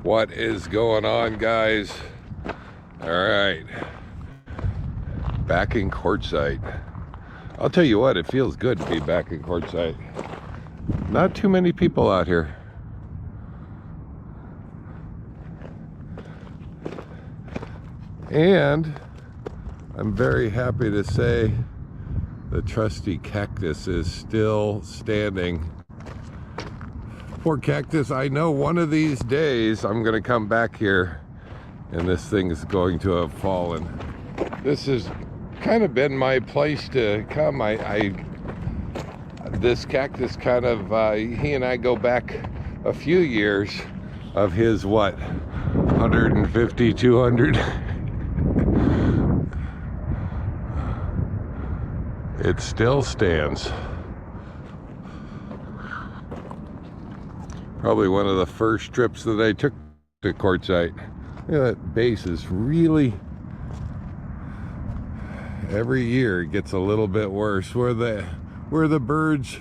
What is going on, guys? All right, back in Quartzsite. I'll tell you what, it feels good to be back in Quartzsite. Not too many people out here. And I'm very happy to say the trusty cactus is still standing. Poor cactus, I know one of these days I'm gonna come back here and this thing is going to have fallen. This has kind of been my place to come. This cactus kind of, he and I go back a few years of his, what, 150, 200? It still stands. Probably one of the first trips that I took to Quartzsite. You know, that base is really, every year it gets a little bit worse. Where the birds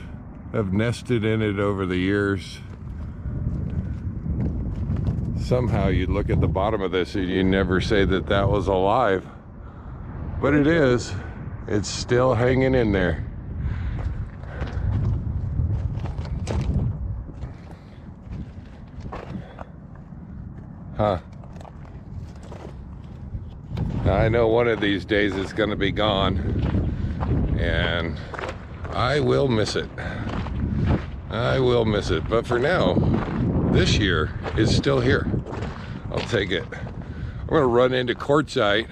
have nested in it over the years. Somehow you'd look at the bottom of this and you never say that that was alive. But it is. It's still hanging in there. Huh. I know one of these days it's going to be gone, and I will miss it. I will miss it. But for now, this year is still here. I'll take it. I'm going to run into Quartzsite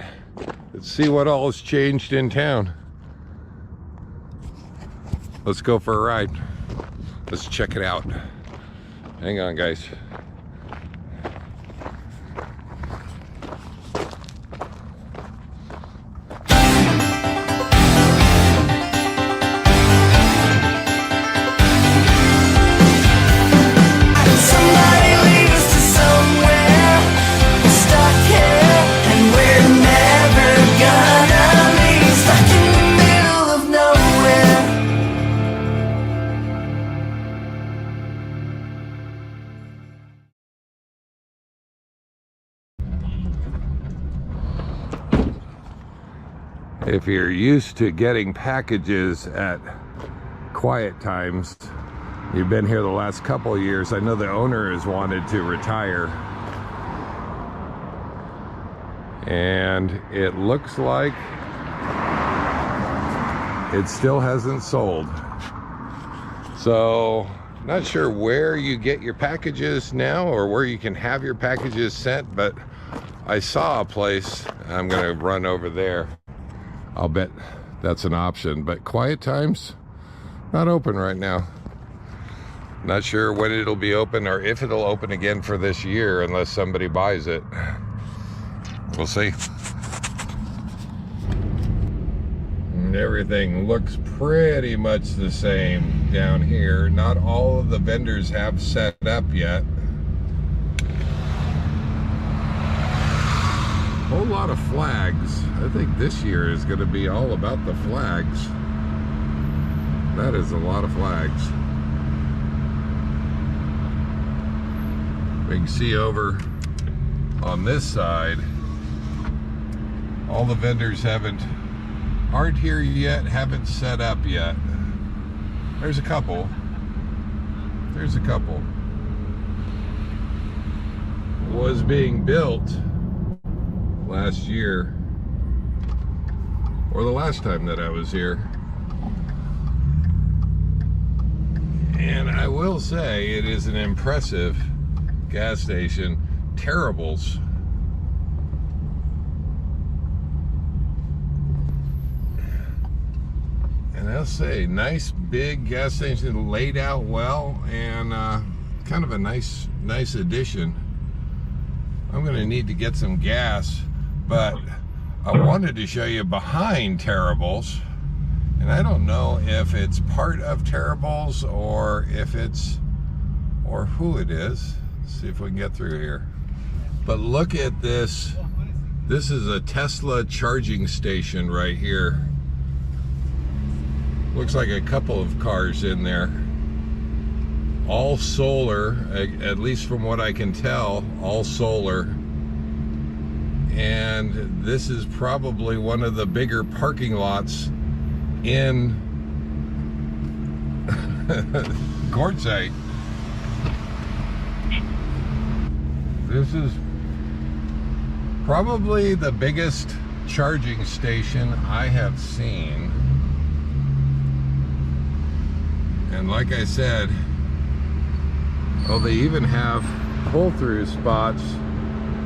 and see what all has changed in town. Let's go for a ride. Let's check it out. Hang on, guys. If you're used to getting packages at quiet times, you've been here the last couple of years, I know the owner has wanted to retire. And it looks like it still hasn't sold. So, not sure where you get your packages now or where you can have your packages sent, but I saw a place. I'm gonna run over there. I'll bet that's an option, but quiet times, not open right now. Not sure when it'll be open or if it'll open again for this year unless somebody buys it. We'll see. And everything looks pretty much the same down here. Not all of the vendors have set up yet. Whole lot of flags. I think this year is going to be all about the flags. That is a lot of flags. We can see over on this side, all the vendors aren't here yet, haven't set up yet. There's a couple. There's a couple. Was being built last year, or the last time that I was here. And I will say it is an impressive gas station. Terribles. And I'll say, nice big gas station, laid out well, and kind of a nice addition. I'm gonna need to get some gas, but I wanted to show you behind Terribles, and I don't know if it's part of Terribles or who it is. Let's see if we can get through here. But look at this. This is a Tesla charging station right here. Looks like a couple of cars in there. all solar, at least from what I can tell, all solar. And this is probably one of the bigger parking lots in Quartzsite. This is probably the biggest charging station I have seen. And like I said, oh, they even have pull-through spots.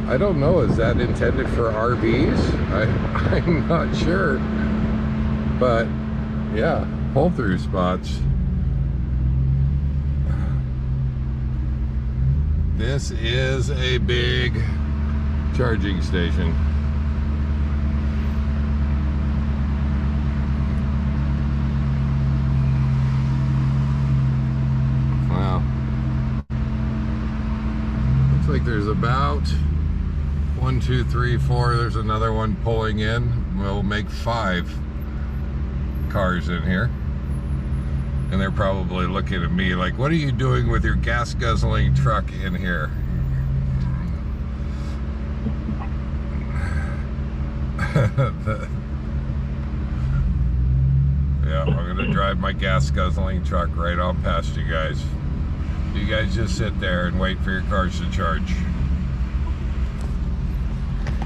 I don't know, is that intended for RVs? I'm not sure. But yeah, pull-through spots. This is a big charging station. Wow. Looks like there's about 1, 2, 3, 4. There's another one pulling in. We'll make 5 cars in here. And they're probably looking at me like, what are you doing with your gas guzzling truck in here? Yeah, I'm gonna drive my gas guzzling truck right on past you guys. You guys just sit there and wait for your cars to charge.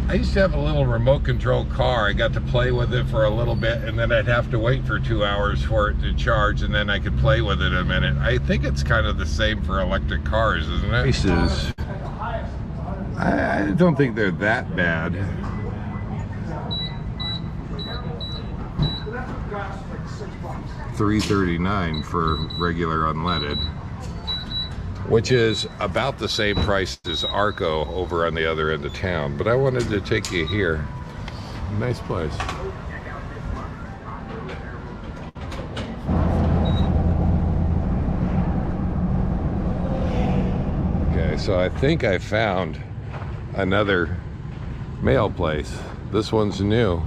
I used to have a little remote control car. I got to play with it for a little bit, and then I'd have to wait for 2 hours for it to charge, and then I could play with it a minute. I think it's kind of the same for electric cars, isn't it? Prices, I don't think they're that bad. $3.39 for regular unleaded, which is about the same price as Arco over on the other end of town. But I wanted to take you here. Nice place. Okay, so I think I found another mail place. This one's new.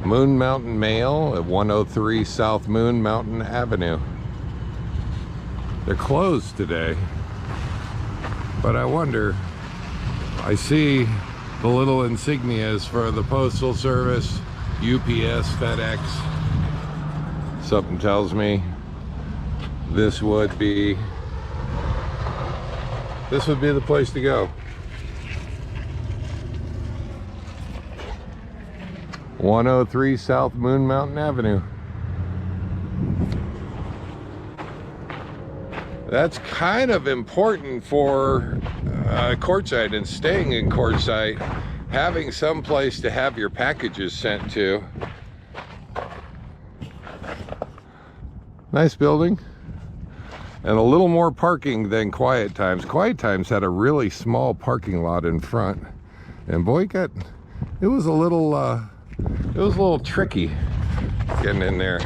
Moon Mountain Mail at 103 South Moon Mountain Avenue. They're closed today, but I wonder, I see the little insignias for the Postal Service, UPS, FedEx. Something tells me this would be the place to go. 103 South Moon Mountain Avenue. That's kind of important for Quartzsite and staying in Quartzsite, having some place to have your packages sent to. Nice building. And a little more parking than Quiet Times. Quiet Times had a really small parking lot in front. And boy, it was a little tricky getting in there.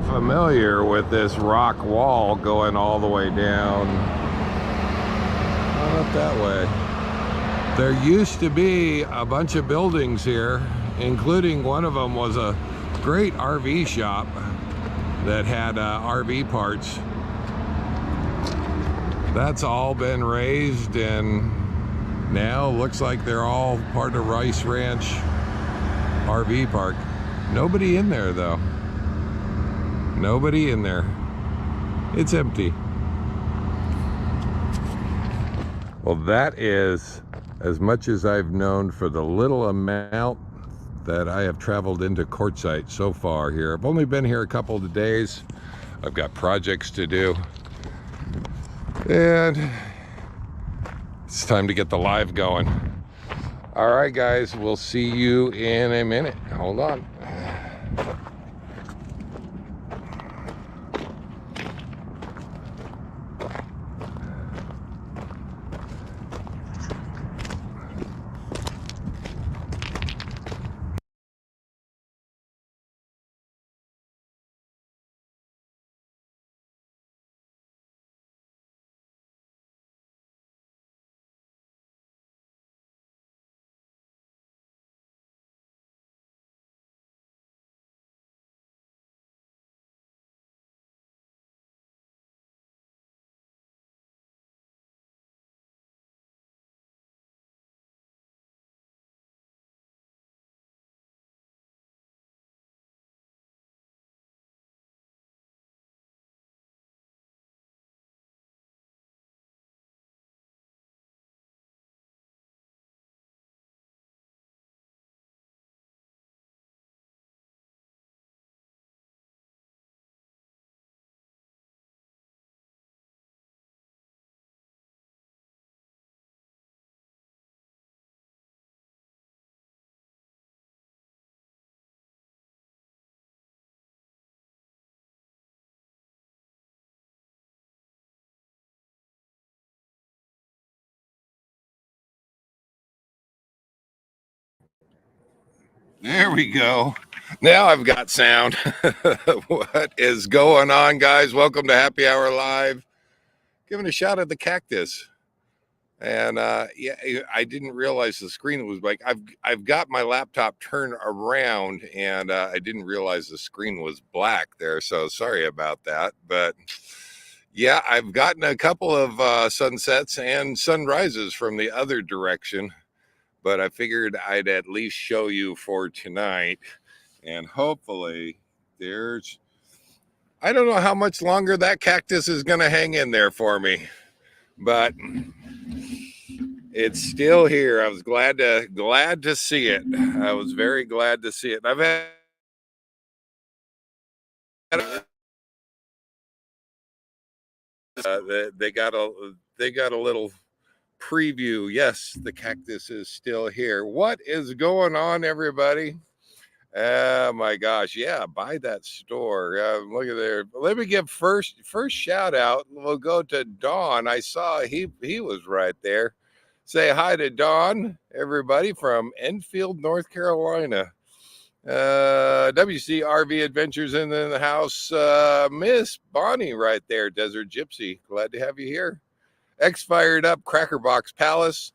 Familiar with this rock wall going all the way down. Not that way. There used to be a bunch of buildings here, including one of them was a great RV shop that had RV parts. That's all been raised, and now looks like they're all part of Rice Ranch RV park. Nobody in there though. Nobody in there. It's empty. Well, that is as much as I've known for the little amount that I have traveled into Quartzsite so far here. I've only been here a couple of days. I've got projects to do. And it's time to get the live going. All right, guys, we'll see you in a minute. Hold on. There we go. Now I've got sound. What is going on, guys? Welcome to Happy Hour Live. Giving a shout at the cactus. And yeah, I didn't realize the screen was like I've got my laptop turned around, and I didn't realize the screen was black there. So sorry about that. But yeah, I've gotten a couple of sunsets and sunrises from the other direction. But I figured I'd at least show you for tonight. And hopefully I don't know how much longer that cactus is going to hang in there for me, but it's still here. I was glad to see it. I was very glad to see it. I've had they got a little preview. Yes, the cactus is still here. What is going on, everybody? Oh my gosh, yeah, buy that store. Look at there. Let me give first shout out. We'll go to Dawn. I saw he was right there. Say hi to Dawn, everybody from Enfield, North Carolina. WCRV Adventures in the house. Miss Bonnie right there, Desert Gypsy. Glad to have you here. X Fired Up, Crackerbox Palace.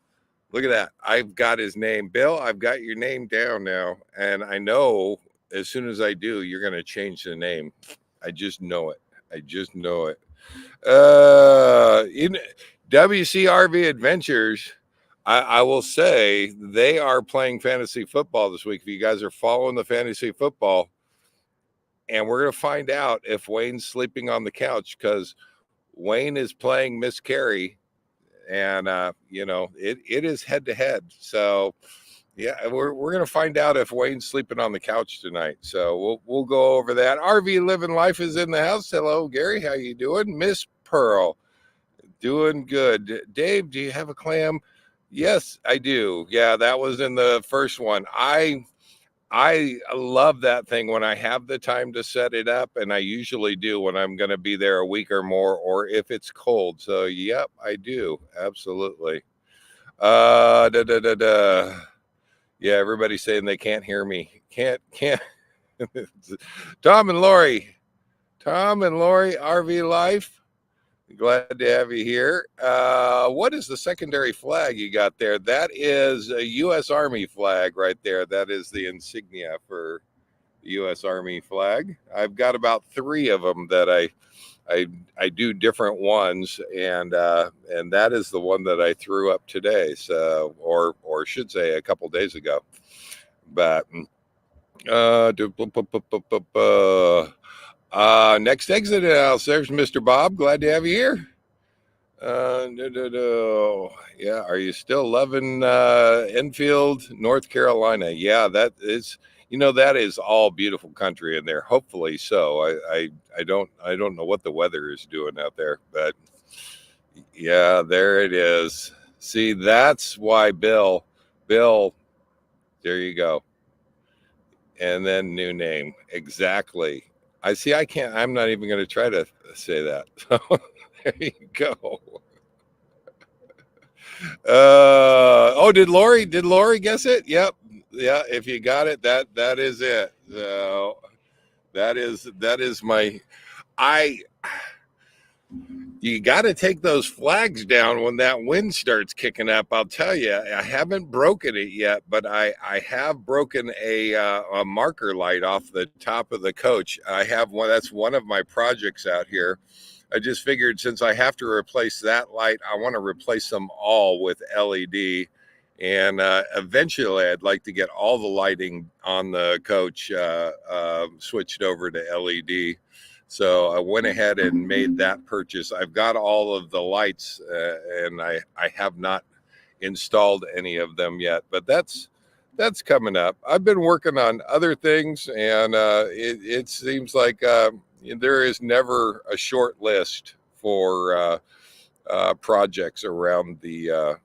Look at that. I've got his name. Bill, I've got your name down now. And I know as soon as I do, you're going to change the name. I just know it. I just know it. In WCRV Adventures, I will say they are playing fantasy football this week. If you guys are following the fantasy football, and we're going to find out if Wayne's sleeping on the couch, because Wayne is playing Miss Carrie. And you know, it is head to head. So yeah, we're gonna find out if Wayne's sleeping on the couch tonight. So we'll go over that. RV Living Life is in the house. Hello, Gary. How you doing? Miss Pearl, doing good. Dave, do you have a clam? Yes, I do. Yeah, that was in the first one. I love that thing when I have the time to set it up, and I usually do when I'm going to be there a week or more, or if it's cold. So, yep, I do. Absolutely. Da, da, da, da. Yeah, everybody's saying they can't hear me. Can't. Tom and Lori, RV Life. Glad to have you here. What is the secondary flag you got there? That is a U.S. Army flag right there. That is the insignia for the U.S. Army flag. I've got about 3 of them that I do different ones, and that is the one that I threw up today. So, or should say a couple days ago. But next exit house. There's Mr. Bob. Glad to have you here. Yeah, are you still loving Enfield, North Carolina? Yeah, that is, that is all beautiful country in there. Hopefully so. I don't know what the weather is doing out there, but yeah, there it is. See, that's why Bill, there you go. And then new name. Exactly. I'm not even going to try to say that. So there you go. Did Lori guess it? Yep. Yeah, if you got it, that is it. So that is my you got to take those flags down when that wind starts kicking up. I'll tell you, I haven't broken it yet, but I have broken a marker light off the top of the coach. I have one. That's one of my projects out here. I just figured since I have to replace that light, I want to replace them all with LED. And eventually, I'd like to get all the lighting on the coach switched over to LED. So I went ahead and made that purchase. I've got all of the lights, and I have not installed any of them yet. But that's coming up. I've been working on other things, and it seems like there is never a short list for projects around the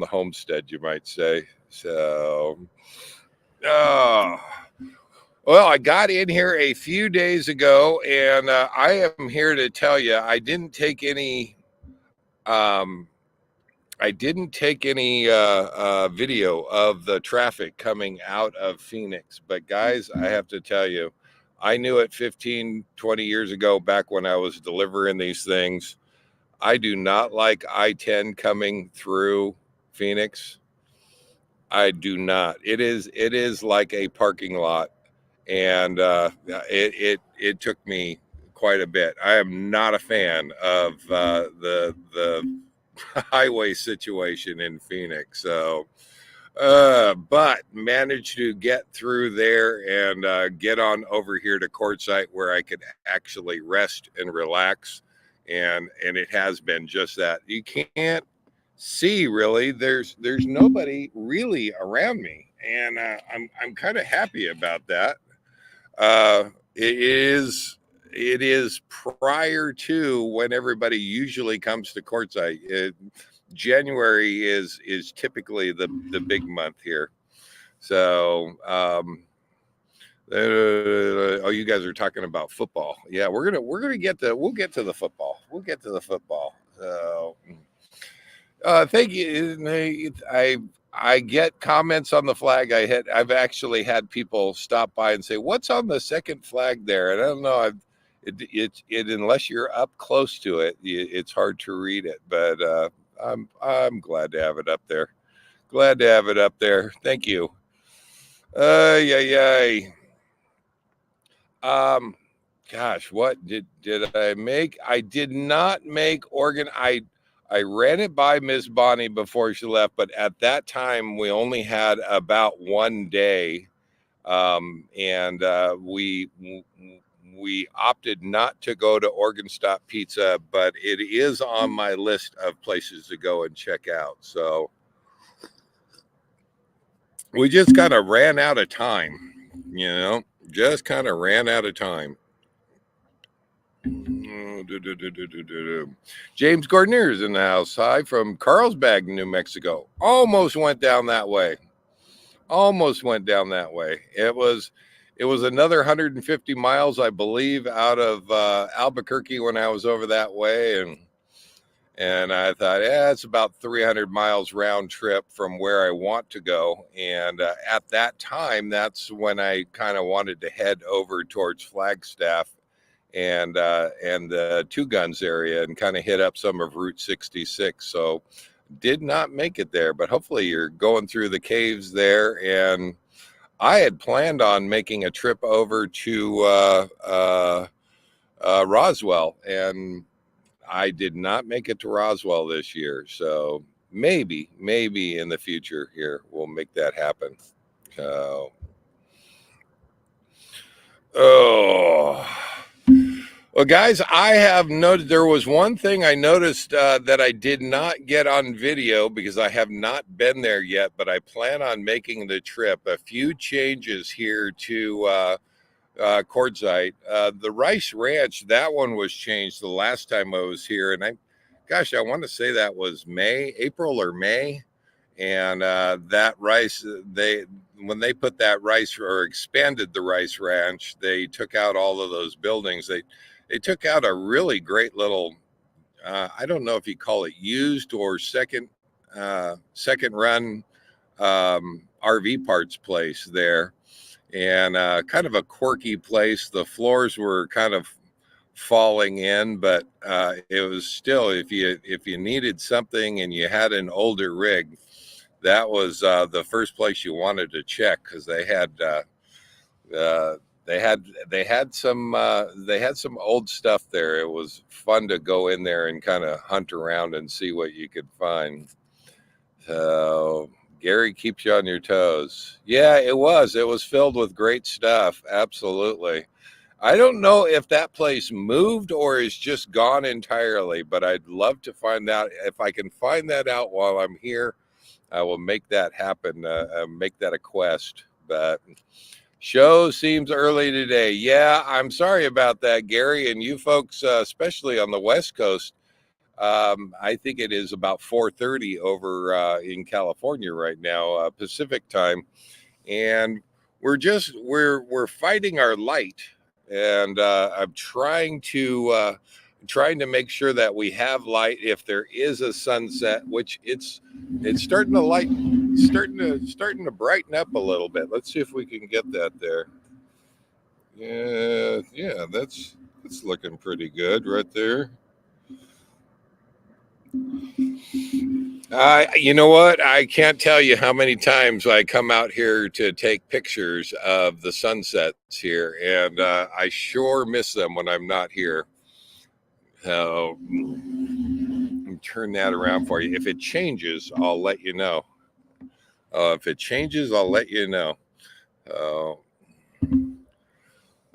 homestead, you might say. So, well, I got in here a few days ago, and I am here to tell you I didn't take any I didn't take any video of the traffic coming out of Phoenix, but guys, I have to tell you, I knew it 15, 20 years ago, back when I was delivering these things. I do not like I-10 coming through Phoenix. I do not. It is like a parking lot, and it took me quite a bit. I am not a fan of the highway situation in Phoenix. So, but managed to get through there and get on over here to Quartzsite, where I could actually rest and relax. And it has been just that. You can't see really. There's nobody really around me, and I'm kind of happy about that. It is prior to when everybody usually comes to Quartzsite. January is typically the big month here. So oh, you guys are talking about football. Yeah, we'll get to the football. We'll get to the football. So thank you. I get comments on the flag. I've actually had people stop by and say, "What's on the second flag there?" And I don't know. It unless you're up close to it, it's hard to read it. But I'm glad to have it up there. Glad to have it up there. Thank you. Yeah. Gosh, what did I make? I did not make Oregon. I ran it by Miss Bonnie before she left, but at that time we only had about one day, and we opted not to go to Oregon Stop Pizza, but it is on my list of places to go and check out. So we just kind of ran out of time, just kind of ran out of time. James Gardner is in the house. Hi from Carlsbad, New Mexico. Almost went down that way. It was another 150 miles, I believe, out of Albuquerque when I was over that way, and I thought, it's about 300 miles round trip from where I want to go. And at that time, that's when I kind of wanted to head over towards Flagstaff and the Two Guns area and kind of hit up some of Route 66. So did not make it there, but hopefully you're going through the caves there. And I had planned on making a trip over to Roswell, and I did not make it to Roswell this year. So maybe in the future here we'll make that happen. So, well, guys, I have noted there was one thing I noticed that I did not get on video because I have not been there yet, but I plan on making the trip. A few changes here to Quartzsite. The Rice Ranch, that one was changed the last time I was here, and I want to say that was April or May. And that rice, when they put that rice or expanded the Rice Ranch, they took out all of those buildings. They took out a really great little, I don't know if you call it used or second run RV parts place there, and kind of a quirky place. The floors were kind of falling in, but it was still, if you needed something and you had an older rig, that was the first place you wanted to check, because they had some old stuff there. It was fun to go in there and kind of hunt around and see what you could find. So Gary keeps you on your toes. Yeah, it was filled with great stuff. Absolutely. I don't know if that place moved or is just gone entirely, but I'd love to find out. If I can find that out while I'm here, I will make that happen, make that a quest. But show seems early today. Yeah, I'm sorry about that, Gary, and you folks, especially on the West Coast. I think it is about 4:30 over in California right now, Pacific time, and we're fighting our light, and I'm trying to trying to make sure that we have light if there is a sunset, which it's starting to light, starting to brighten up a little bit. Let's see if we can get that there. Yeah, that's looking pretty good right there. You know what? I can't tell you how many times I come out here to take pictures of the sunsets here, and I sure miss them when I'm not here. So turn that around for you. If it changes, I'll let you know. If it changes, I'll let you know. Uh,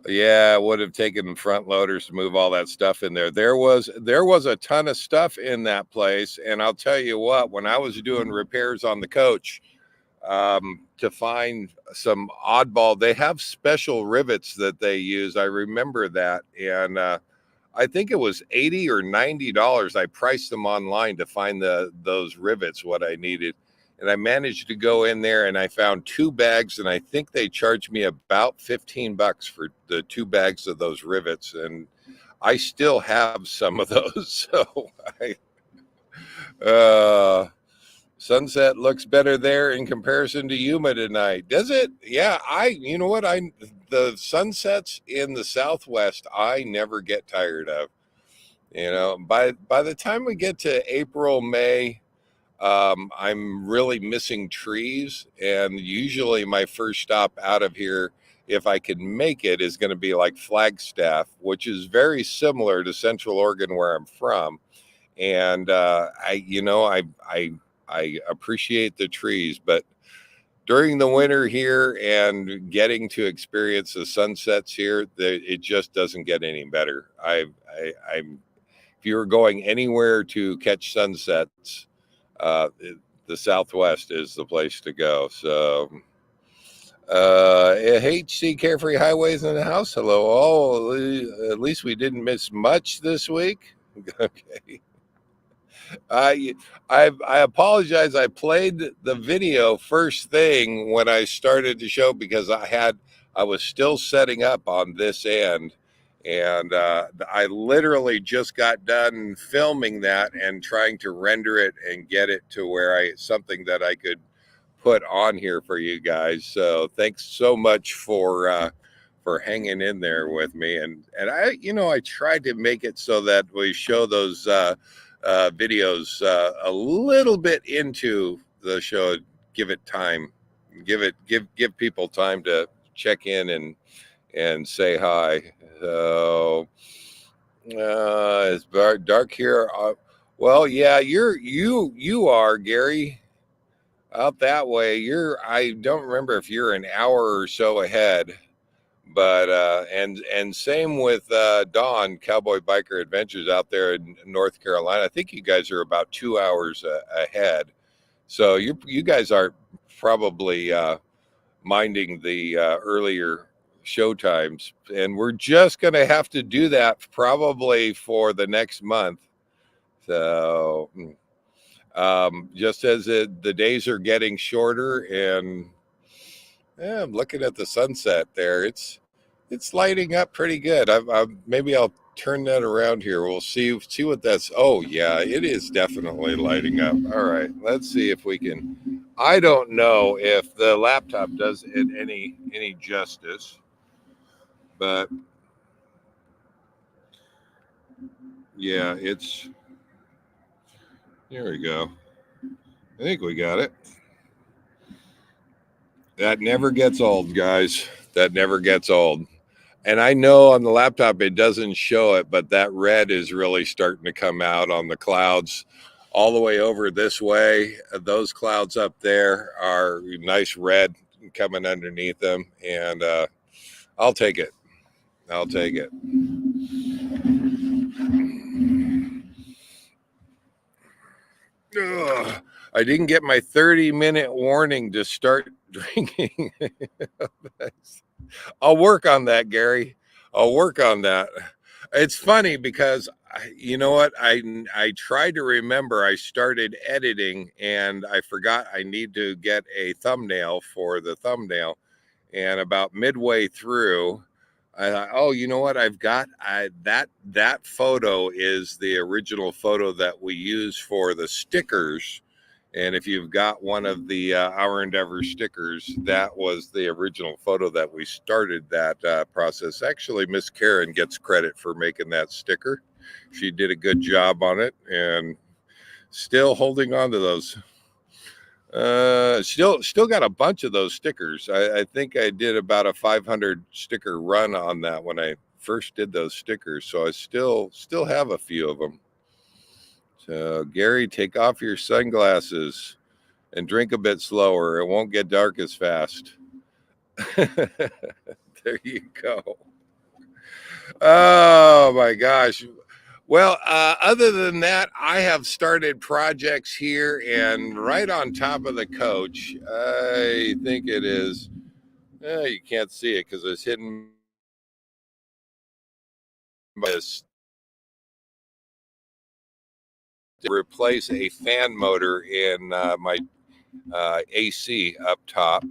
yeah, it would have taken front loaders to move all that stuff in there. There was a ton of stuff in that place, and I'll tell you what. When I was doing repairs on the coach, to find some oddball, they have special rivets that they use. I remember that, and I think it was $80 or $90. I priced them online to find those rivets, what I needed. And I managed to go in there and I found 2 bags, and I think they charged me about $15 for the 2 bags of those rivets. And I still have some of those. So sunset looks better there in comparison to Yuma tonight. Does it? Yeah, you know what? The sunsets in the Southwest, I never get tired of. You know, by the time we get to April, May, I'm really missing trees, and usually my first stop out of here, if I can make it, is going to be like Flagstaff, which is very similar to Central Oregon where I'm from. And I appreciate the trees, but during the winter here and getting to experience the sunsets here, it just doesn't get any better. I'm if you were going anywhere to catch sunsets, the Southwest is the place to go. So, HC Carefree Highways in the house. Hello, all. At least we didn't miss much this week. Okay. I apologize. I played the video first thing when I started the show because I was still setting up on this end, and I literally just got done filming that and trying to render it and get it to where something that I could put on here for you guys. So thanks so much for hanging in there with me, and I tried to make it so that we show those videos a little bit into the show. Give it time, give people time to check in and say hi. So it's dark here. Well, yeah, you are, Gary, out that way. I don't remember if you're an hour or so ahead, but and same with Dawn, Cowboy Biker Adventures out there in North Carolina. I think you guys are about 2 hours ahead, so you guys are probably minding the earlier show times, and we're just going to have to do that probably for the next month. So just as the days are getting shorter, and yeah, I'm looking at the sunset there. It's lighting up pretty good. Maybe I'll turn that around here. We'll see what that's. Oh yeah, it is definitely lighting up. All right, let's see if we can. I don't know if the laptop does it any justice, but yeah, here we go. I think we got it. That never gets old, guys. That never gets old. And I know on the laptop it doesn't show it, but that red is really starting to come out on the clouds all the way over this way. Those clouds up there are nice red coming underneath them, and I'll take it. I'll take it. Ugh, I didn't get my 30-minute warning to start drinking. I'll work on that, Gary. I'll work on that. It's funny because you know what? I tried to remember. I started editing and I forgot I need to get a thumbnail for the thumbnail. And about midway through, I thought, oh, you know what? That photo is the original photo that we use for the stickers. And if you've got one of the Our Endeavor stickers, that was the original photo that we started that process. Actually, Miss Karen gets credit for making that sticker. She did a good job on it, and still holding on to those. Still got a bunch of those stickers. I think I did about a 500 sticker run on that when I first did those stickers. So I still have a few of them. So Gary, take off your sunglasses and drink a bit slower. It won't get dark as fast. There you go. Oh my gosh. Well, other than that, I have started projects here, and right on top of the coach, I think it is. You can't see it because it's hidden by this. To replace a fan motor in my AC up top,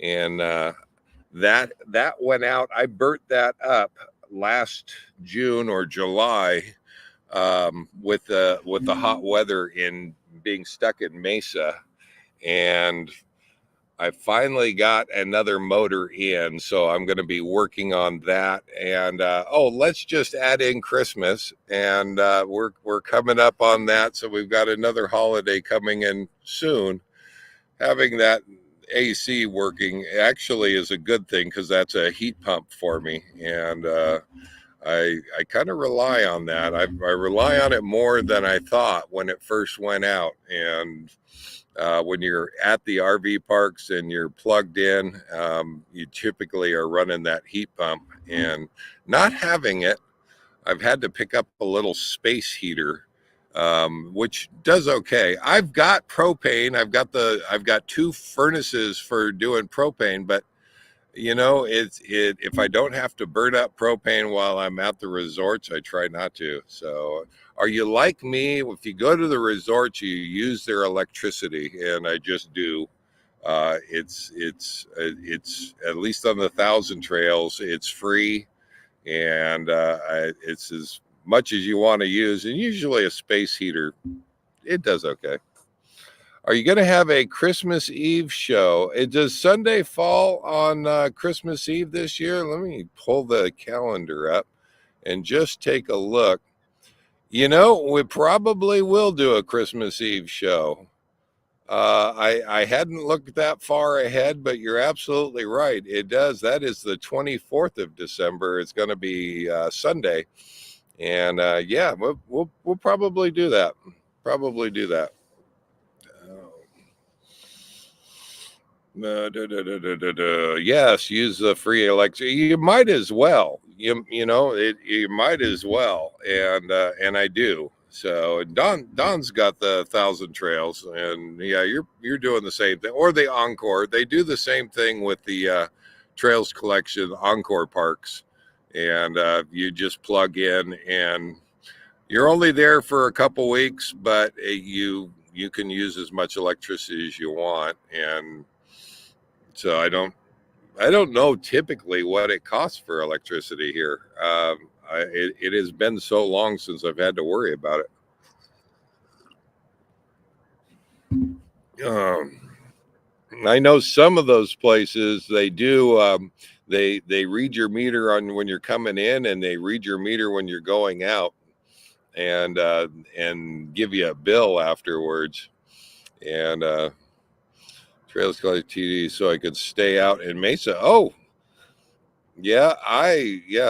and that went out. I burnt that up last June or July with the hot weather in being stuck in Mesa, and I finally got another motor in, so I'm going to be working on that. And let's just add in Christmas, and we're coming up on that, so we've got another holiday coming in soon. Having that AC working actually is a good thing because that's a heat pump for me, and I kind of rely on that. I rely on it more than I thought when it first went out. And when you're at the RV parks and you're plugged in, you typically are running that heat pump. And not having it, I've had to pick up a little space heater, which does okay. I've got propane. I've got two furnaces for doing propane, but if I don't have to burn up propane while I'm at the resorts, I try not to. So are you like me? If you go to the resorts, you use their electricity, and I just do. It's at least on the Thousand Trails, it's free, and it's as much as you want to use. And usually a space heater, it does okay. Are you going to have a Christmas Eve show? Does Sunday fall on Christmas Eve this year? Let me pull the calendar up and just take a look. We probably will do a Christmas Eve show. I hadn't looked that far ahead, but you're absolutely right. It does. That is the 24th of December. It's going to be Sunday, and yeah, we'll probably do that. Probably do that. Yes, use the free electricity. You might as well. You might as well, and I do. So Don's got the Thousand Trails, and yeah, you're doing the same thing. Or the Encore, they do the same thing with the Trails Collection Encore parks, and you just plug in, and you're only there for a couple weeks, but you can use as much electricity as you want, and so I don't know typically what it costs for electricity here. It has been so long since I've had to worry about it. I know some of those places they do. They read your meter on when you're coming in, and they read your meter when you're going out, and give you a bill afterwards. And Trails College TD, so I could stay out in Mesa. Oh, yeah,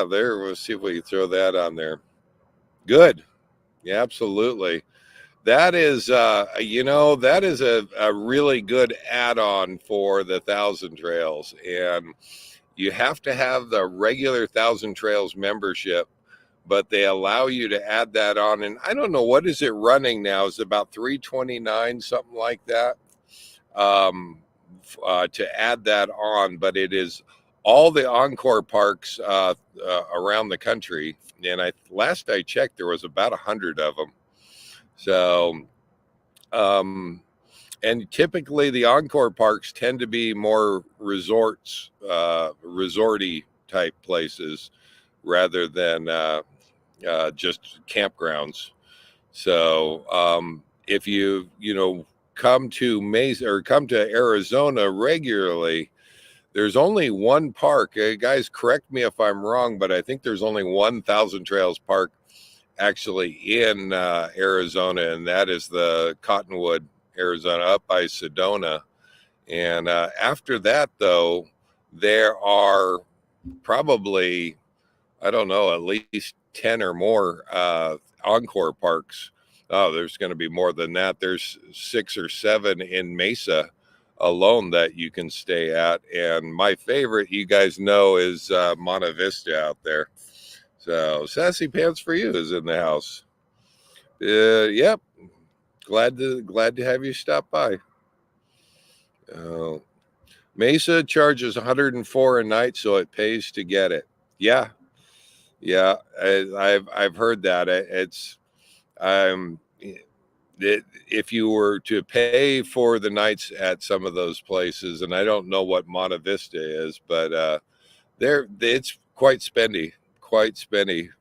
there. We'll see if we can throw that on there. Good. Yeah, absolutely. That is that is a really good add-on for the Thousand Trails. And you have to have the regular Thousand Trails membership, but they allow you to add that on. And I don't know, what is it running now? Is it about $329, something like that? To add that on, but it is all the Encore parks around the country. And last I checked, there was about 100 of them. So, and typically the Encore parks tend to be more resorty type places rather than just campgrounds. So if you come to Mesa or come to Arizona regularly, there's only one park. Guys, correct me if I'm wrong, but I think there's only one Thousand Trails park actually in Arizona, and that is the Cottonwood, Arizona, up by Sedona. And after that, though, there are probably, I don't know, at least 10 or more Encore parks. Oh, there's going to be more than that. There's 6 or 7 in Mesa alone that you can stay at. And my favorite, you guys know, is Monte Vista out there. So Sassy Pants for You is in the house. Yep. Glad to have you stop by. Mesa charges 104 a night, so it pays to get it. Yeah, yeah, I've heard that. It's if you were to pay for the nights at some of those places, and I don't know what Monte Vista is, but it's quite spendy.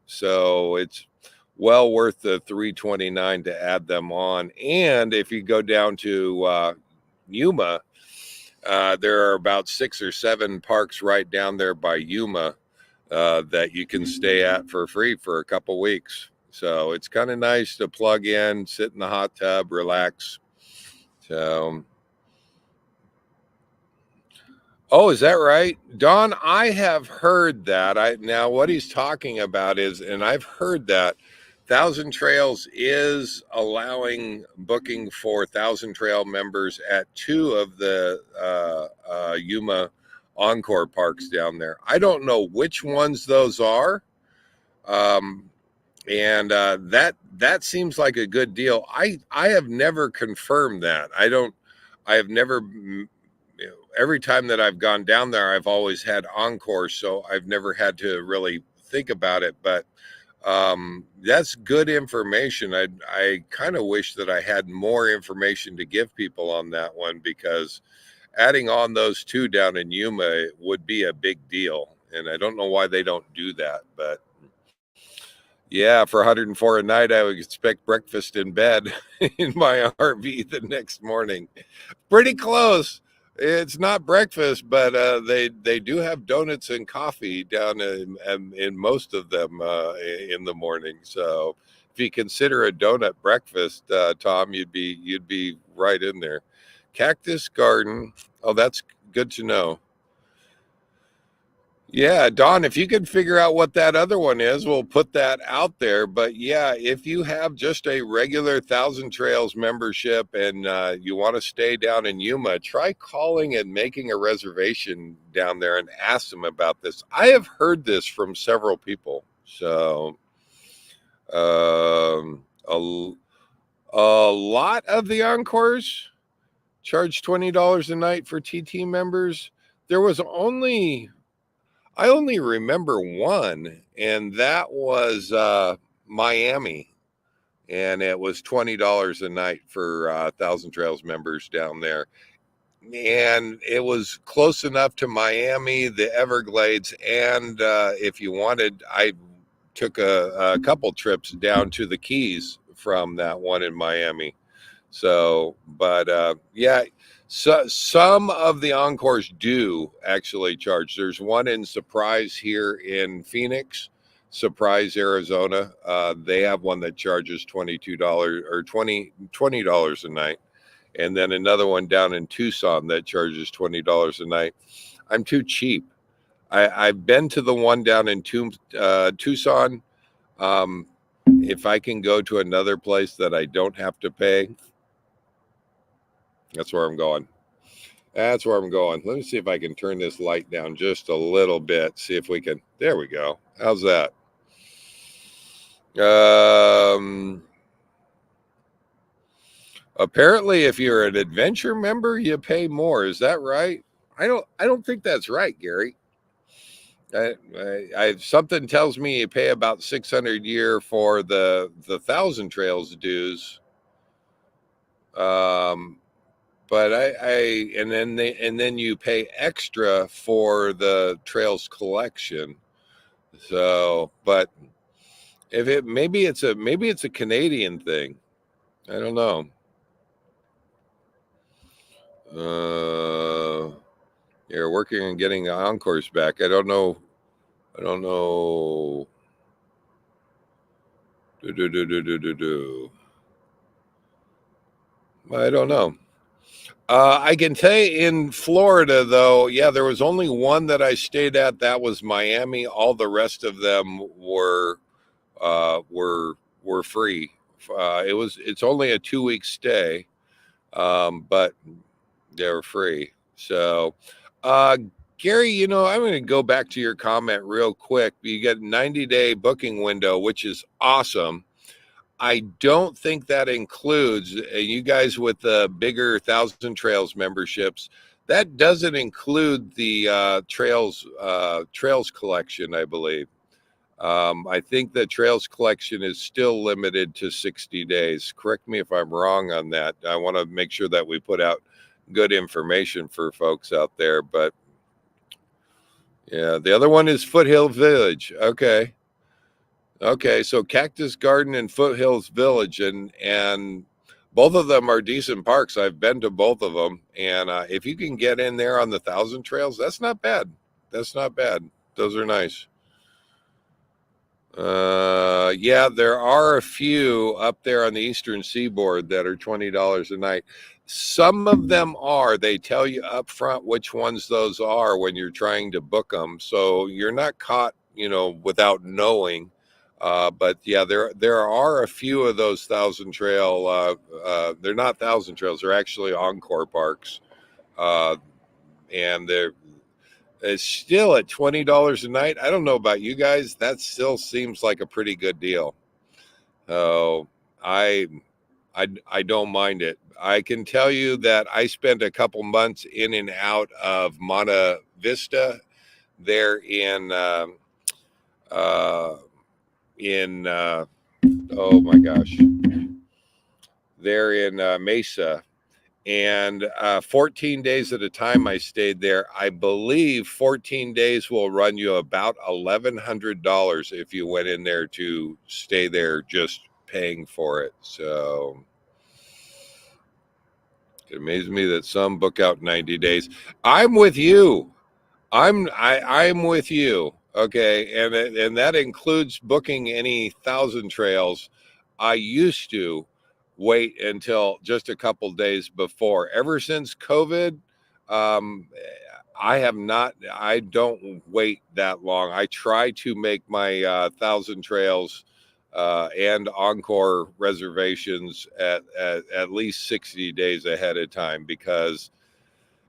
So it's well worth the $329 to add them on. And if you go down to Yuma, there are about 6 or 7 parks right down there by Yuma that you can stay at for free for a couple weeks. So it's kind of nice to plug in, sit in the hot tub, relax. So, oh, is that right, Don? I have heard that. Now what he's talking about is, and I've heard that Thousand Trails is allowing booking for Thousand Trail members at 2 of the Yuma Encore parks down there. I don't know which ones those are. And that seems like a good deal. I have never confirmed that. I have never, every time that I've gone down there, I've always had Encore, so I've never had to really think about it. But that's good information. I kind of wish that I had more information to give people on that one, because adding on those 2 down in Yuma would be a big deal. And I don't know why they don't do that, but yeah, for 104 a night, I would expect breakfast in bed in my RV the next morning. Pretty close. It's not breakfast, but they do have donuts and coffee down in most of them in the morning. So if you consider a donut breakfast, Tom, you'd be right in there. Cactus Garden. Oh, that's good to know. Yeah, Don, if you could figure out what that other one is, we'll put that out there. But yeah, if you have just a regular Thousand Trails membership and you want to stay down in Yuma, try calling and making a reservation down there and ask them about this. I have heard this from several people. So a lot of the Encores charge $20 a night for TT members. There was I only remember one, and that was Miami, and it was $20 a night for Thousand Trails members down there. And it was close enough to Miami, the Everglades, and if you wanted, I took a couple trips down to the Keys from that one in Miami. So, but yeah, so some of the Encores do actually charge. There's one in Surprise here in Phoenix, Surprise, Arizona. They have one that charges $22 or $20 a night. And then another one down in Tucson that charges $20 a night. I'm too cheap. I've been to the one down in Tucson. If I can go to another place that I don't have to pay, that's where I'm going. That's where I'm going. Let me see if I can turn this light down just a little bit. See if we can. There we go. How's that? Apparently, if you're an adventure member, you pay more. Is that right? I don't think that's right, Gary. Something tells me you pay about 600 a year for the Thousand Trails dues. but and then you pay extra for the trails collection. So, but if it maybe it's a Canadian thing. I don't know. You're working on getting the encores back. I don't know. I don't know. I don't know. I can tell you in Florida, though, yeah, there was only one that I stayed at. That was Miami. All the rest of them uh, were were free. It's only a 2 week stay, but they're free. So, uh, Gary, I'm going to go back to your comment real quick. You get 90-day booking window, which is awesome. I don't think that includes you guys with the bigger Thousand Trails memberships. That doesn't include the trails collection, I believe. I think the trails collection is still limited to 60 days. Correct me if I'm wrong on that. I want to make sure that we put out good information for folks out there. But yeah, the other one is Foothill Village. Okay. Okay, so Cactus Garden and Foothills Village, and both of them are decent parks. I've been to both of them, and if you can get in there on the Thousand Trails, that's not bad. That's not bad. Those are nice. Yeah, there are a few up there on the Eastern Seaboard that are $20 a night. Some of them are. They tell you up front which ones those are when you're trying to book them, so you're not caught, without knowing. But yeah, there are a few of those Thousand Trail. They're not Thousand Trails; they're actually Encore parks, and they're it's still at $20 a night. I don't know about you guys; that still seems like a pretty good deal. So I I don't mind it. I can tell you that I spent a couple months in and out of Monta Vista there uh, in oh my gosh, there in Mesa, and 14 days at a time I stayed there. I believe 14 days will run you about $1,100 if you went in there to stay there just paying for it. So it amazes me that some book out 90 days. I'm with you. I'm with you. Okay, and that includes booking any Thousand Trails. I used to wait until just a couple days before. Ever since COVID, um, I have not. I don't wait that long. I try to make my Thousand Trails and Encore reservations at least 60 days ahead of time, because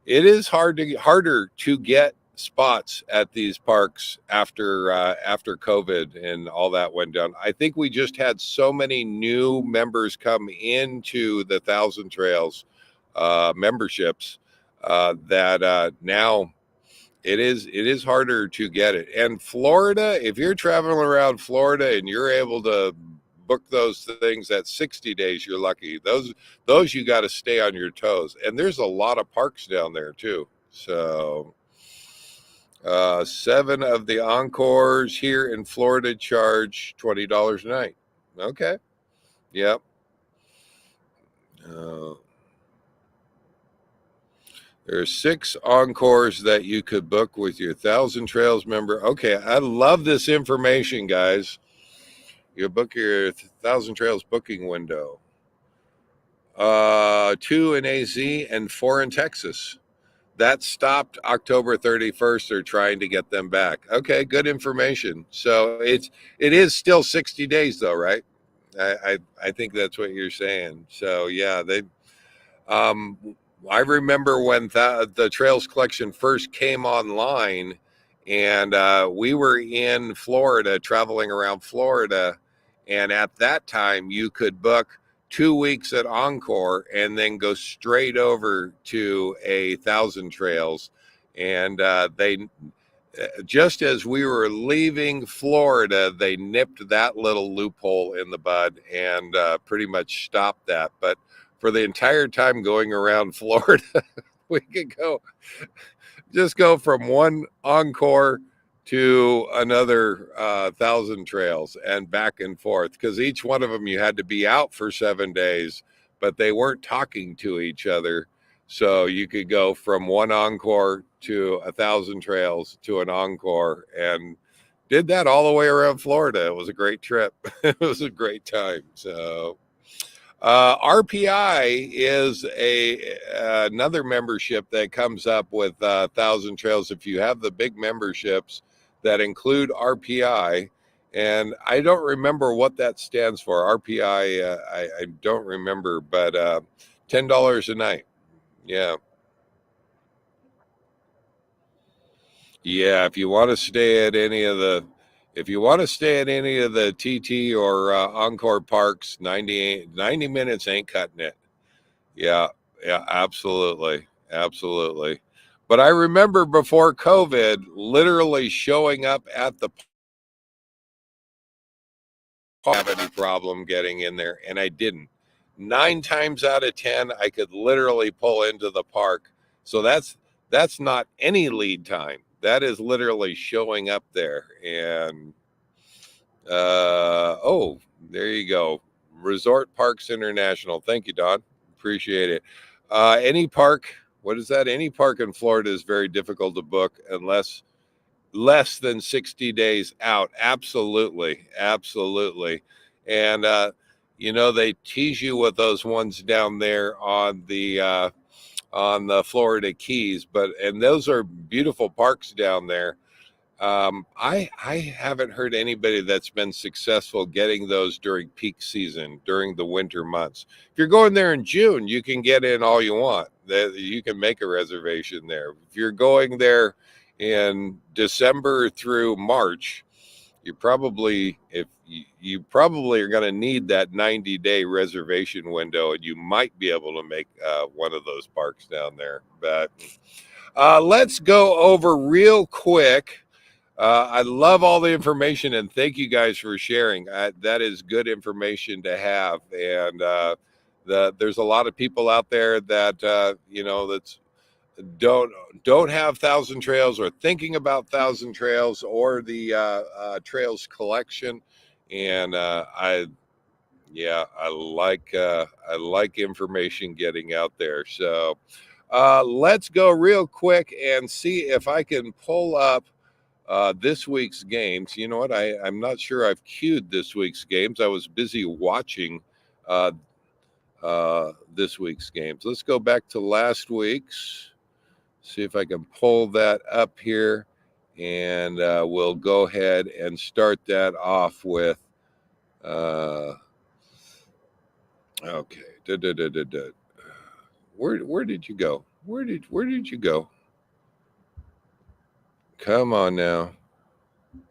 it is harder to get spots at these parks after COVID and all that went down. I think we just had so many new members come into the Thousand Trails memberships that now it is harder to get it. And Florida, if you're traveling around Florida and you're able to book those things at 60 days, you're lucky. Those you got to stay on your toes. And there's a lot of parks down there too. So 7 of the Encores here in Florida charge $20 a night. Okay. Yep. Uh, There are 6 Encores that you could book with your Thousand Trails member. Okay, I love this information, guys. You book your Thousand Trails booking window. 2 in AZ and 4 in Texas. That stopped October 31st. They're trying to get them back. Okay, good information. So it is still 60 days though, right? I think that's what you're saying. So yeah, um I remember when the Trails collection first came online, and we were in Florida, traveling around Florida, and at that time you could book 2 weeks at Encore and then go straight over to a Thousand Trails, and they just as we were leaving Florida, they nipped that little loophole in the bud and pretty much stopped that. But for the entire time going around Florida. We could just go from one encore to another 1,000 trails and back and forth, because each one of them you had to be out for 7 days, but they weren't talking to each other. So you could go from one encore to 1,000 trails to an encore, and did that all the way around Florida. It was a great trip. It was a great time. So RPI is another membership that comes up with 1,000 trails. If you have the big memberships that include RPI, and I don't remember what that stands for. RPI, I don't remember, but $10 a night. Yeah. Yeah, if you want to stay at any of the TT or Encore parks, 90 minutes ain't cutting it. Yeah, yeah, absolutely. Absolutely. But I remember before COVID literally showing up at the park, have any problem getting in there, and I didn't. 9 times out of 10, I could literally pull into the park. So that's not any lead time. That is literally showing up there. And oh, there you go. Resort Parks International. Thank you, Don. Appreciate it. Any park, what is that? Any park in Florida is very difficult to book unless less than 60 days out. Absolutely. Absolutely. And, they tease you with those ones down there on the Florida Keys, and those are beautiful parks down there. I haven't heard anybody that's been successful getting those during peak season, during the winter months. If you're going there in June, you can get in all you want. You can make a reservation there. If you're going there in December through March, you probably are going to need that 90-day reservation window, and you might be able to make one of those parks down there. But let's go over real quick. I love all the information, and thank you guys for sharing. That is good information to have. And there's a lot of people out there that that's don't have 1,000 trails, or thinking about 1,000 trails, or the trails collection. And I like information getting out there. So let's go real quick and see if I can pull up this week's games. You know what? I'm not sure I've queued this week's games. I was busy watching uh, this week's games. Let's go back to last week's. See if I can pull that up here, and we'll go ahead and start that off with. Okay. Where did you go? Where did you go? Come on now.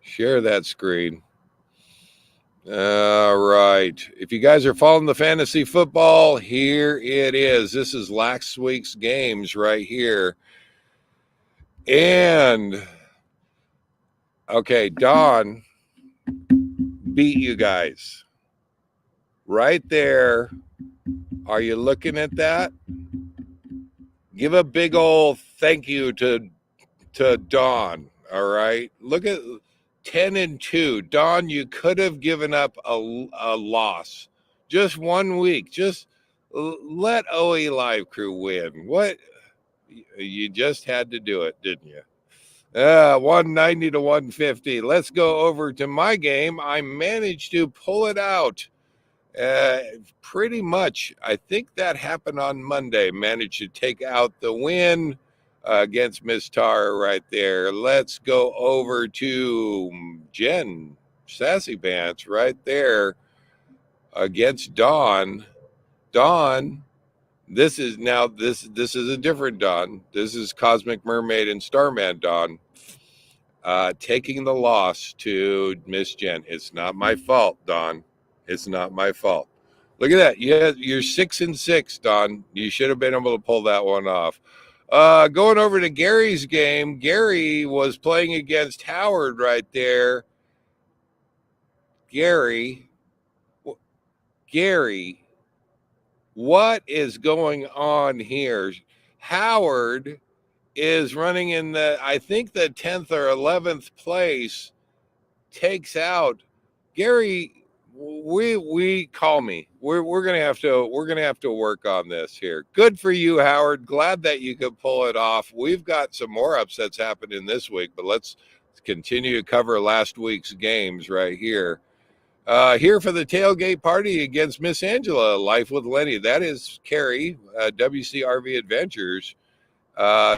Share that screen. All right. If you guys are following the fantasy football, here it is. This is last week's games right here. And okay, Don beat you guys right there. Are you looking at that? Give a big old thank you to Don. All right. Look at 10-2. Don, you could have given up a loss. Just 1 week. Just let OE Live Crew win. What? You just had to do it, didn't you? 190 to 150. Let's go over to my game. I managed to pull it out. Pretty much, I think that happened on Monday. Managed to take out the win against Miss Tara right there. Let's go over to Jen Sassy Pants right there against Dawn. Dawn, this is a different Dawn. This is Cosmic Mermaid and Starman Dawn. Taking the loss to Miss Jen. It's not my fault, Dawn. It's not my fault. Look at that. Yeah, you're 6-6, Don. You should have been able to pull that one off. Going over to Gary's game. Gary was playing against Howard right there. Gary What is going on here? Howard is running in I think the 10th or 11th place, takes out Gary. We call me. We're gonna have to work on this here. Good for you, Howard. Glad that you could pull it off. We've got some more upsets happening this week, but let's continue to cover last week's games right here. Here for the tailgate party against Miss Angela, Life with Lenny. That is Carrie, WCRV Adventures,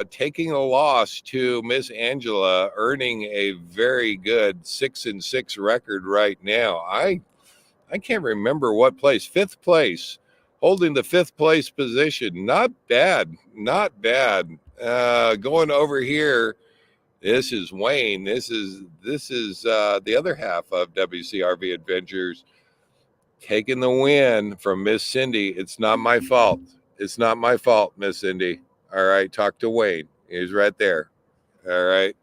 taking a loss to Miss Angela, earning a very good 6-6 record right now. I can't remember what place. 5th place, holding the 5th place position. Not bad, not bad. Going over here. This is Wayne. This is the other half of WCRV Adventures, taking the win from Miss Cindy. It's not my fault. It's not my fault, Miss Cindy. All right, talk to Wayne. He's right there. All right.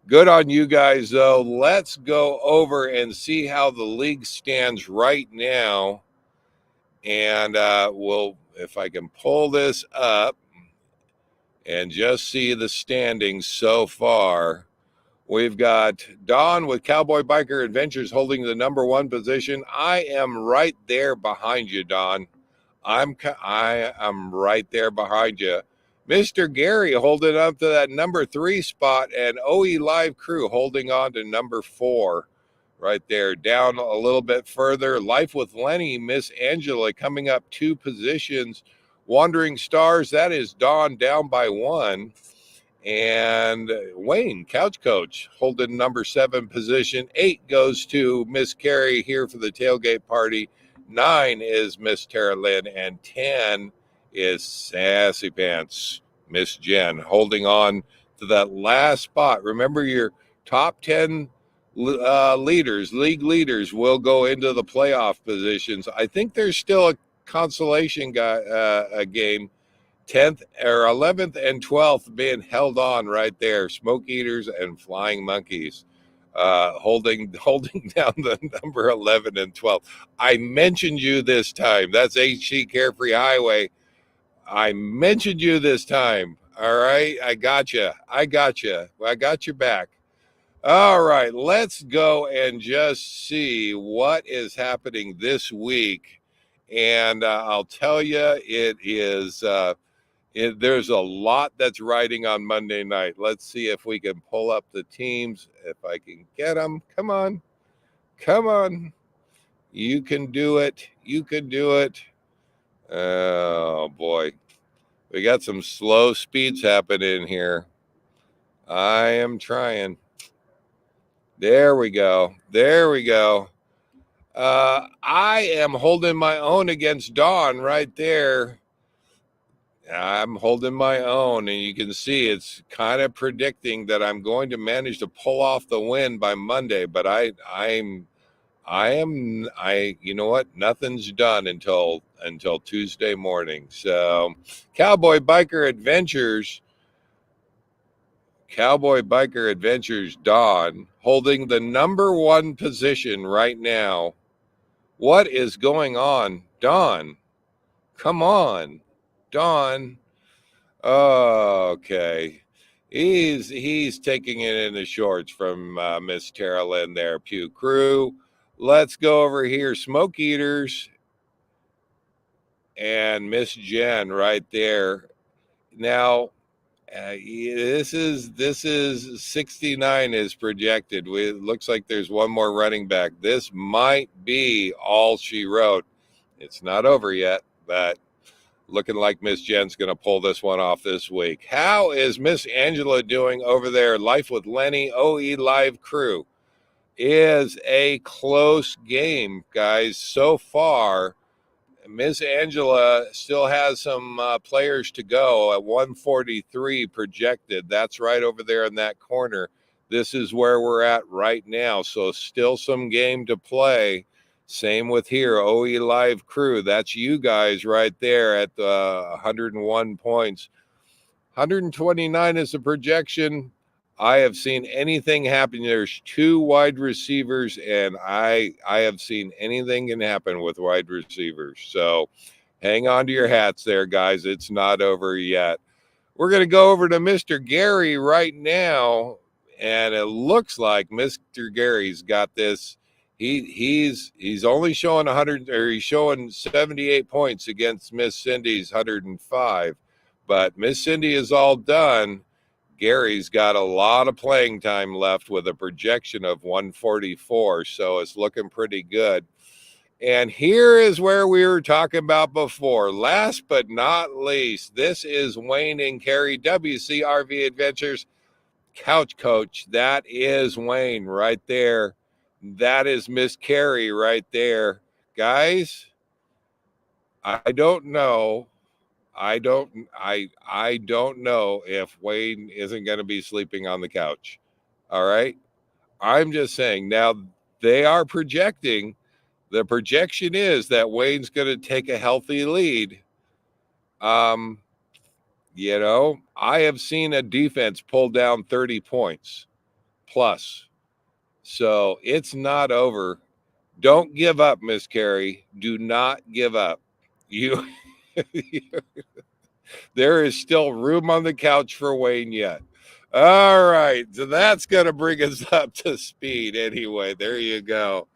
Good on you guys, though. Let's go over and see how the league stands right now. And we'll, if I can pull this up and just see the standings so far. We've got Dawn with Cowboy Biker Adventures holding the number 1 position. I am right there behind you, Dawn. I'm right there behind you. Mr. Gary holding up to that number 3 spot, and OE Live Crew holding on to number 4 right there. Down a little bit further, Life with Lenny, Miss Angela coming up 2 positions. Wandering Stars, that is Dawn down by 1. And Wayne, Couch Coach, holding number 7 position. 8 goes to Miss Carrie here for the tailgate party. 9 is Miss Tara Lynn, and 10 is Sassy Pants, Miss Jen, holding on to that last spot. Remember, your top 10 league leaders will go into the playoff positions. I think there's still a consolation game. 10th or 11th and 12th being held on right there. Smoke Eaters and Flying Monkeys holding down the number 11 and 12. I mentioned you this time. That's HC Carefree Highway. I mentioned you this time. All right. I got you. I got your back. All right. Let's go and just see what is happening this week. And I'll tell you, it is... there's a lot that's riding on Monday night. Let's see if we can pull up the teams, if I can get them. Come on. Come on. You can do it. You can do it. Oh, boy. We got some slow speeds happening here. I am trying. There we go. There we go. I am holding my own against Dawn right there. I'm holding my own, and you can see it's kind of predicting that I'm going to manage to pull off the win by Monday. But you know what? Nothing's done until Tuesday morning. So, Cowboy Biker Adventures, Dawn, holding the number 1 position right now. What is going on, Dawn? Come on, Dawn. Okay. He's taking it in the shorts from Miss Tara Lynn there, Pew Crew. Let's go over here. Smoke Eaters and Miss Jen right there. Now, this is 69 is projected. It looks like there's one more running back. This might be all she wrote. It's not over yet, but looking like Miss Jen's going to pull this one off this week. How is Miss Angela doing over there? Life with Lenny, OE Live Crew. Is a close game, guys. So far, Miss Angela still has some players to go at 143 projected. That's right over there in that corner. This is where we're at right now. So still some game to play. Same with here, OE Live Crew. That's you guys right there at 101 points. 129 is the projection. I have seen anything happen. There's 2 wide receivers, and I have seen anything can happen with wide receivers. So Hang on to your hats there, guys. It's not over yet. We're going to go over to Mr. Gary right now, and it looks like Mr. Gary's got this. He's only showing 100, or he's showing 78 points against Miss Cindy's 105, but Miss Cindy is all done. Gary's got a lot of playing time left with a projection of 144, so it's looking pretty good. And here is where we were talking about before. Last but not least, this is Wayne and Carrie, WCRV Adventures Couch Coach. That is Wayne right there. That is Miss Carrie right there. Guys, I don't know. I don't know if Wayne isn't going to be sleeping on the couch. All right? I'm just saying. Now they are projecting. The projection is that Wayne's going to take a healthy lead. I have seen a defense pull down 30 points plus. So it's not over. Don't give up, Miss Carrie. Do not give up. You there is still room on the couch for Wayne yet. All right. So that's going to bring us up to speed anyway. There you go.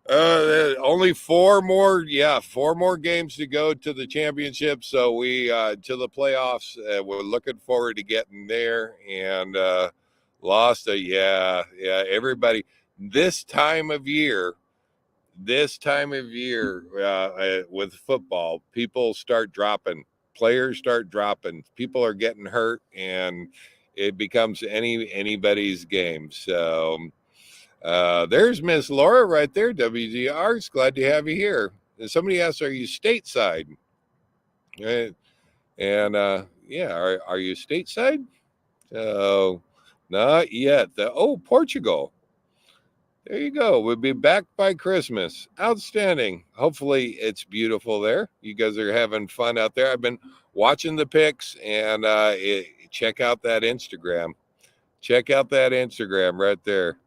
Only four more games to go to the championship. So we to the playoffs. We're looking forward to getting there. And everybody this time of year with football, people start dropping, players start dropping, people are getting hurt, and it becomes anybody's game. So there's Miss Laura right there, WGR's. Glad to have you here. And somebody asked, are you stateside? Are you stateside? So, not yet. Portugal. There you go. We'll be back by Christmas. Outstanding. Hopefully it's beautiful there. You guys are having fun out there. I've been watching the pics, and check out that Instagram. Check out that Instagram right there.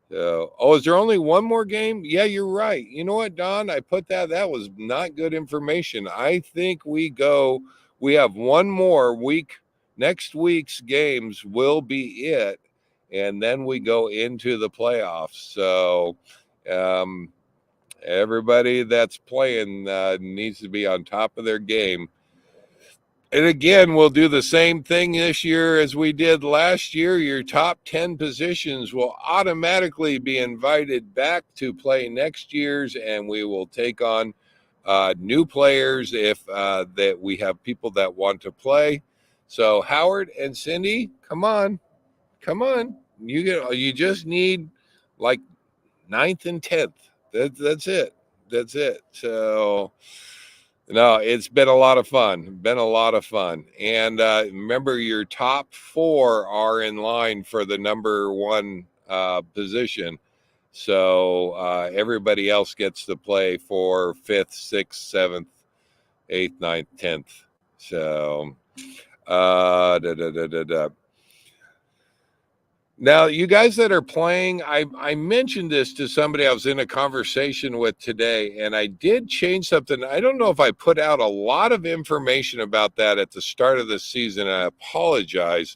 Is there only one more game? Yeah, you're right. You know what, Don? I put that was not good information. I think we have one more week. Next week's games will be it, and then we go into the playoffs. So everybody that's playing needs to be on top of their game. And again, we'll do the same thing this year as we did last year. Your top 10 positions will automatically be invited back to play next year's, and we will take on new players if that we have people that want to play. So Howard and Cindy, come on. You just need like 9th and 10th. That's it. So no, it's been a lot of fun. And remember, your top 4 are in line for the number 1 position. So everybody else gets to play for 5th, 6th, 7th, 8th, 9th, 10th. So Now, you guys that are playing, I mentioned this to somebody I was in a conversation with today, and I did change something. I don't know if I put out a lot of information about that at the start of the season. I apologize.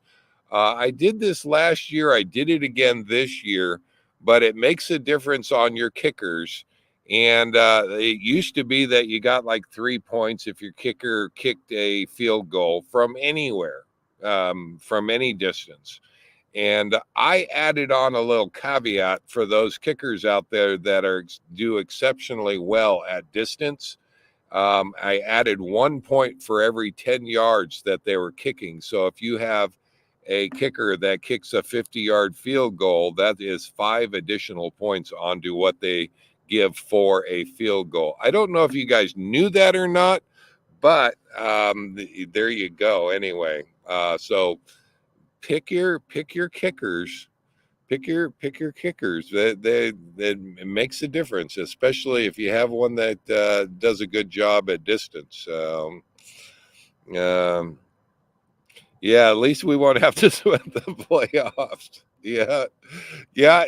I did this last year. I did it again this year, but it makes a difference on your kickers. And it used to be that you got like 3 points if your kicker kicked a field goal from anywhere, from any distance. And I added on a little caveat for those kickers out there that do exceptionally well at distance. I added 1 point for every 10 yards that they were kicking. So if you have a kicker that kicks a 50-yard field goal, that is 5 additional points onto what they give for a field goal. I don't know if you guys knew that or not, but there you go. Anyway, so pick your kickers. Pick your kickers. That makes a difference, especially if you have one that does a good job at distance. Yeah, at least we won't have to sweat the playoffs. Yeah. Yeah,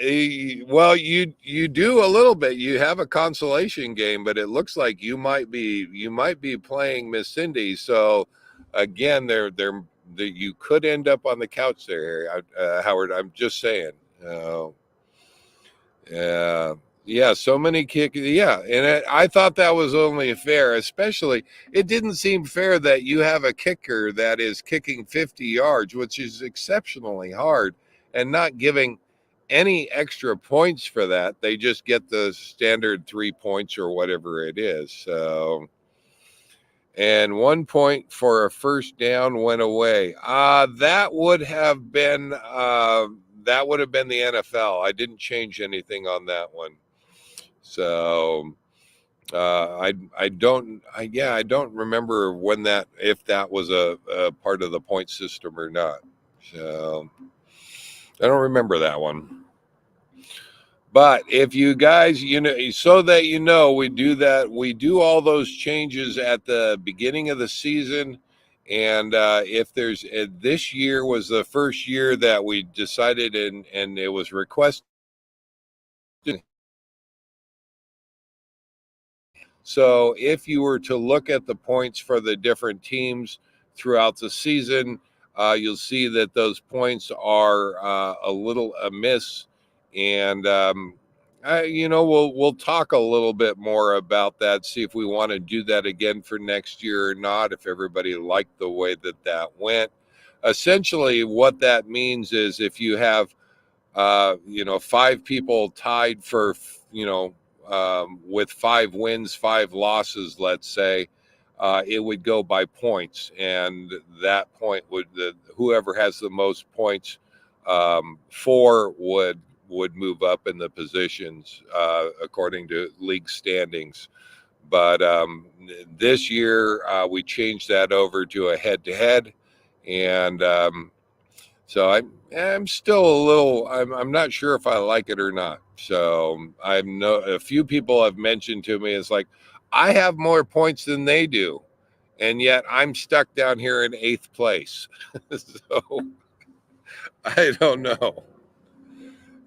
well, you do a little bit. You have a consolation game, but it looks like you might be playing Miss Cindy. So again, you could end up on the couch there, Howard. I'm just saying. Uh, yeah, yeah. So many kick. Yeah, and I thought that was only fair. Especially, it didn't seem fair that you have a kicker that is kicking 50 yards, which is exceptionally hard, and not giving any extra points for that. They just get the standard 3 points or whatever it is. So, and 1 point for a first down went away. That would have been the NFL. I didn't change anything on that one. So I don't remember when that if that was a part of the point system or not. So I don't remember that one. But if you guys, so that we do that. We do all those changes at the beginning of the season. And if there's this year was the first year that we decided and it was requested. So if you were to look at the points for the different teams throughout the season, you'll see that those points are a little amiss, and we'll talk a little bit more about that. See if we want to do that again for next year or not. If everybody liked the way that went, essentially what that means is if you have 5 people tied for, with 5 wins, 5 losses, let's say, it would go by points, and that point whoever has the most points for would move up in the positions according to league standings. But this year we changed that over to a head-to-head, and so I'm still a little. I'm not sure if I like it or not. So a few people have mentioned to me, it's like I have more points than they do, and yet I'm stuck down here in 8th place. So I don't know.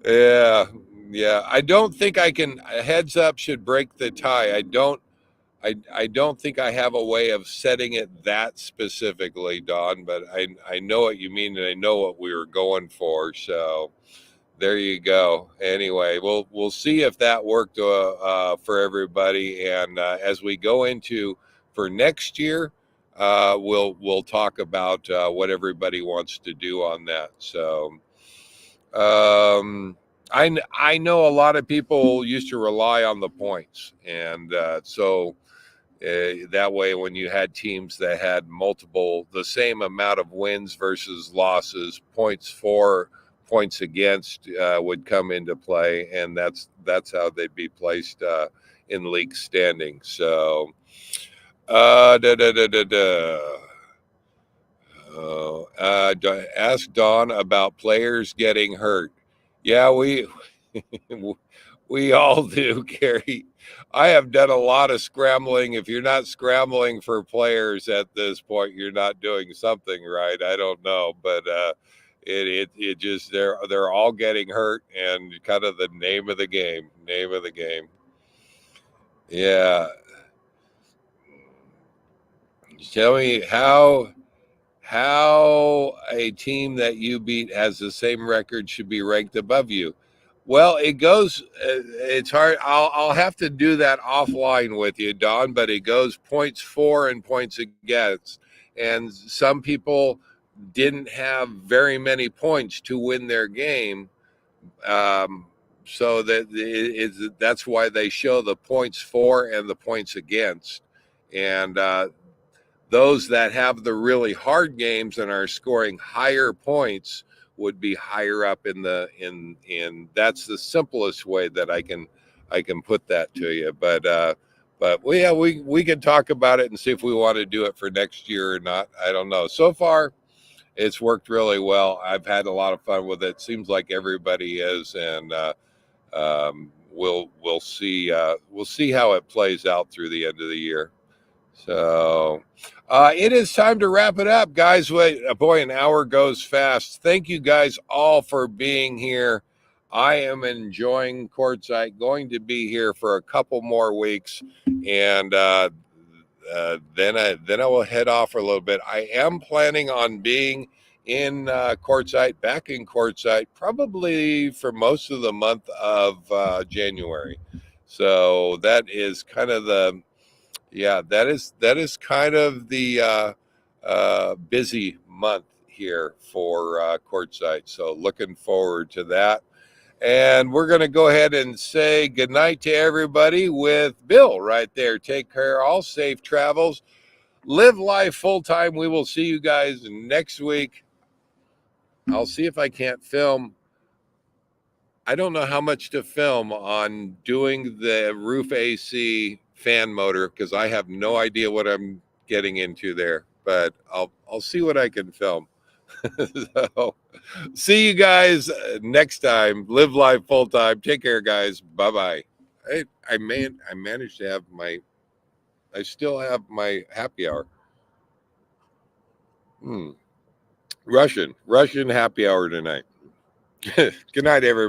Yeah, yeah. I don't think I can. A heads up should break the tie. I don't think I have a way of setting it that specifically, Don, but I know what you mean and I know what we were going for. So there you go. Anyway, we'll see if that worked for everybody. And as we go into for next year, we'll talk about what everybody wants to do on that. So I know a lot of people used to rely on the points, and so that way, when you had teams that had the same amount of wins versus losses, points for, points against would come into play, and that's how they'd be placed in league standing. So, da, da, da, da, da. Ask Dawn about players getting hurt. Yeah, we all do, Gary. I have done a lot of scrambling. If you're not scrambling for players at this point, you're not doing something right. I don't know, but it just they're all getting hurt, and kind of the name of the game. Name of the game. Yeah. Tell me how a team that you beat has the same record should be ranked above you. Well, it goes. It's hard. I'll have to do that offline with you, Don. But it goes points for and points against, and some people didn't have very many points to win their game. So that's why they show the points for and the points against, and those that have the really hard games and are scoring higher points would be higher up in that's the simplest way that I can put that to you. But we can talk about it and see if we want to do it for next year or not. I don't know. So far it's worked really well. I've had a lot of fun with it. Seems like everybody is, and we'll see how it plays out through the end of the year. So it is time to wrap it up, guys. Wait, boy, an hour goes fast. Thank you guys all for being here. I am enjoying Quartzsite. Going to be here for a couple more weeks, and then I will head off for a little bit. I am planning on being in Quartzsite, back in Quartzsite, probably for most of the month of January. So that is kind of the that is kind of the busy month here for Quartzsite. So looking forward to that. And we're going to go ahead and say goodnight to everybody with Bill right there. Take care. All safe travels. Live life full time. We will see you guys next week. I'll see if I can't film. I don't know how much to film on doing the roof AC fan motor because I have no idea what I'm getting into there, but I'll see what I can film. So, see you guys next time. Live life full time. Take care, guys. Bye bye. I managed to have I still have my happy hour. Russian happy hour tonight. Good night, everybody.